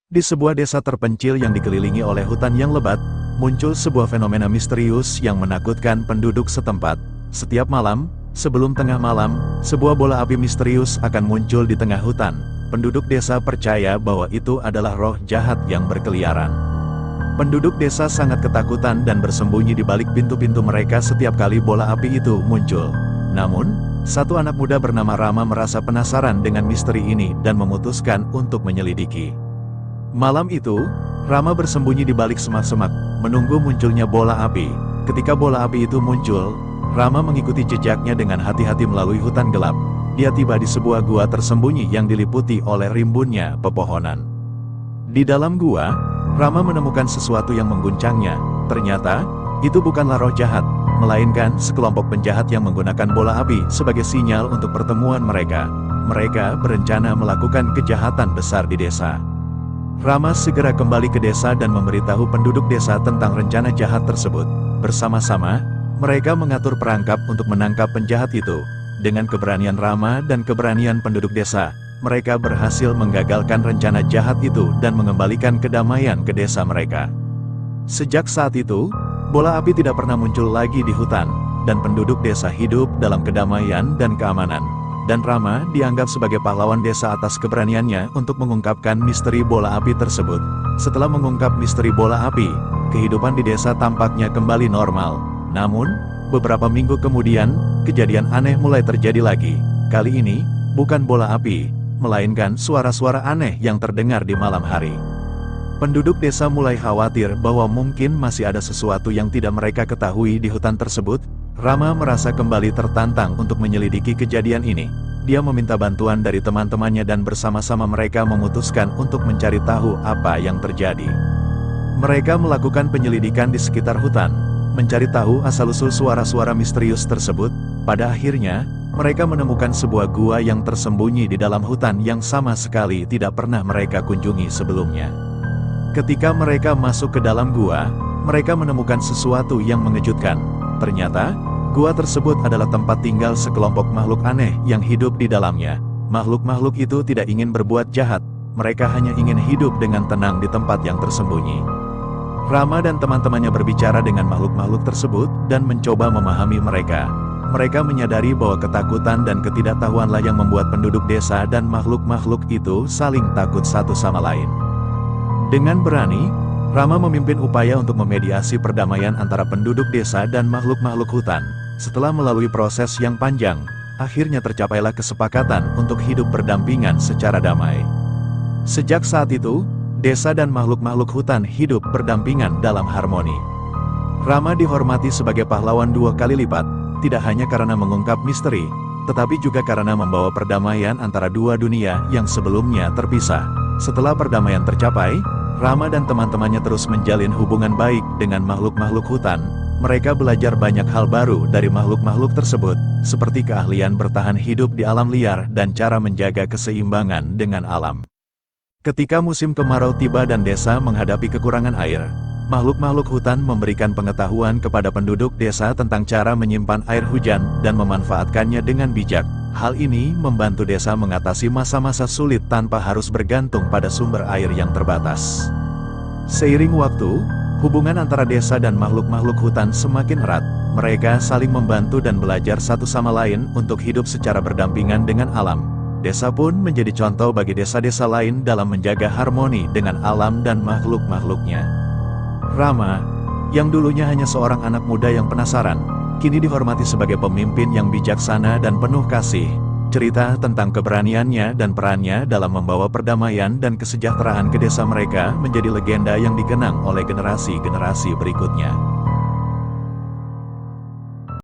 Di sebuah desa terpencil yang dikelilingi oleh hutan yang lebat, muncul sebuah fenomena misterius yang menakutkan penduduk setempat. Setiap malam, sebelum tengah malam, sebuah bola api misterius akan muncul di tengah hutan. Penduduk desa percaya bahwa itu adalah roh jahat yang berkeliaran. Penduduk desa sangat ketakutan dan bersembunyi di balik pintu-pintu mereka setiap kali bola api itu muncul. Namun, satu anak muda bernama Rama merasa penasaran dengan misteri ini dan memutuskan untuk menyelidiki. Malam itu, Rama bersembunyi di balik semak-semak, menunggu munculnya bola api. Ketika bola api itu muncul, Rama mengikuti jejaknya dengan hati-hati melalui hutan gelap. Dia tiba di sebuah gua tersembunyi yang diliputi oleh rimbunnya pepohonan. Di dalam gua, Rama menemukan sesuatu yang mengguncangnya. Ternyata, itu bukanlah roh jahat, melainkan sekelompok penjahat yang menggunakan bola api sebagai sinyal untuk pertemuan mereka. Mereka berencana melakukan kejahatan besar di desa. Rama segera kembali ke desa dan memberitahu penduduk desa tentang rencana jahat tersebut. Bersama-sama, mereka mengatur perangkap untuk menangkap penjahat itu. Dengan keberanian Rama dan keberanian penduduk desa, mereka berhasil menggagalkan rencana jahat itu dan mengembalikan kedamaian ke desa mereka. Sejak saat itu, bola api tidak pernah muncul lagi di hutan, dan penduduk desa hidup dalam kedamaian dan keamanan. Dan Rama dianggap sebagai pahlawan desa atas keberaniannya untuk mengungkapkan misteri bola api tersebut. Setelah mengungkap misteri bola api, kehidupan di desa tampaknya kembali normal. Namun, beberapa minggu kemudian, kejadian aneh mulai terjadi lagi. Kali ini, bukan bola api, melainkan suara-suara aneh yang terdengar di malam hari. Penduduk desa mulai khawatir bahwa mungkin masih ada sesuatu yang tidak mereka ketahui di hutan tersebut. Rama merasa kembali tertantang untuk menyelidiki kejadian ini. Dia meminta bantuan dari teman-temannya dan bersama-sama mereka memutuskan untuk mencari tahu apa yang terjadi. Mereka melakukan penyelidikan di sekitar hutan, mencari tahu asal-usul suara-suara misterius tersebut. Pada akhirnya, mereka menemukan sebuah gua yang tersembunyi di dalam hutan yang sama sekali tidak pernah mereka kunjungi sebelumnya. Ketika mereka masuk ke dalam gua, mereka menemukan sesuatu yang mengejutkan. Ternyata, gua tersebut adalah tempat tinggal sekelompok makhluk aneh yang hidup di dalamnya. Makhluk-makhluk itu tidak ingin berbuat jahat, mereka hanya ingin hidup dengan tenang di tempat yang tersembunyi. Rama dan teman-temannya berbicara dengan makhluk-makhluk tersebut dan mencoba memahami mereka. Mereka menyadari bahwa ketakutan dan ketidaktahuanlah yang membuat penduduk desa dan makhluk-makhluk itu saling takut satu sama lain. Dengan berani, Rama memimpin upaya untuk memediasi perdamaian antara penduduk desa dan makhluk-makhluk hutan. Setelah melalui proses yang panjang, akhirnya tercapailah kesepakatan untuk hidup berdampingan secara damai. Sejak saat itu, desa dan makhluk-makhluk hutan hidup berdampingan dalam harmoni. Rama dihormati sebagai pahlawan 2 kali lipat, tidak hanya karena mengungkap misteri, tetapi juga karena membawa perdamaian antara dua dunia yang sebelumnya terpisah. Setelah perdamaian tercapai, Rama dan teman-temannya terus menjalin hubungan baik dengan makhluk-makhluk hutan. Mereka belajar banyak hal baru dari makhluk-makhluk tersebut, seperti keahlian bertahan hidup di alam liar dan cara menjaga keseimbangan dengan alam. Ketika musim kemarau tiba dan desa menghadapi kekurangan air, makhluk-makhluk hutan memberikan pengetahuan kepada penduduk desa tentang cara menyimpan air hujan dan memanfaatkannya dengan bijak. Hal ini membantu desa mengatasi masa-masa sulit tanpa harus bergantung pada sumber air yang terbatas. Seiring waktu, hubungan antara desa dan makhluk-makhluk hutan semakin erat. Mereka saling membantu dan belajar satu sama lain untuk hidup secara berdampingan dengan alam. Desa pun menjadi contoh bagi desa-desa lain dalam menjaga harmoni dengan alam dan makhluk-makhluknya. Rama, yang dulunya hanya seorang anak muda yang penasaran, kini dihormati sebagai pemimpin yang bijaksana dan penuh kasih. Cerita tentang keberaniannya dan perannya dalam membawa perdamaian dan kesejahteraan ke desa mereka menjadi legenda yang dikenang oleh generasi-generasi berikutnya.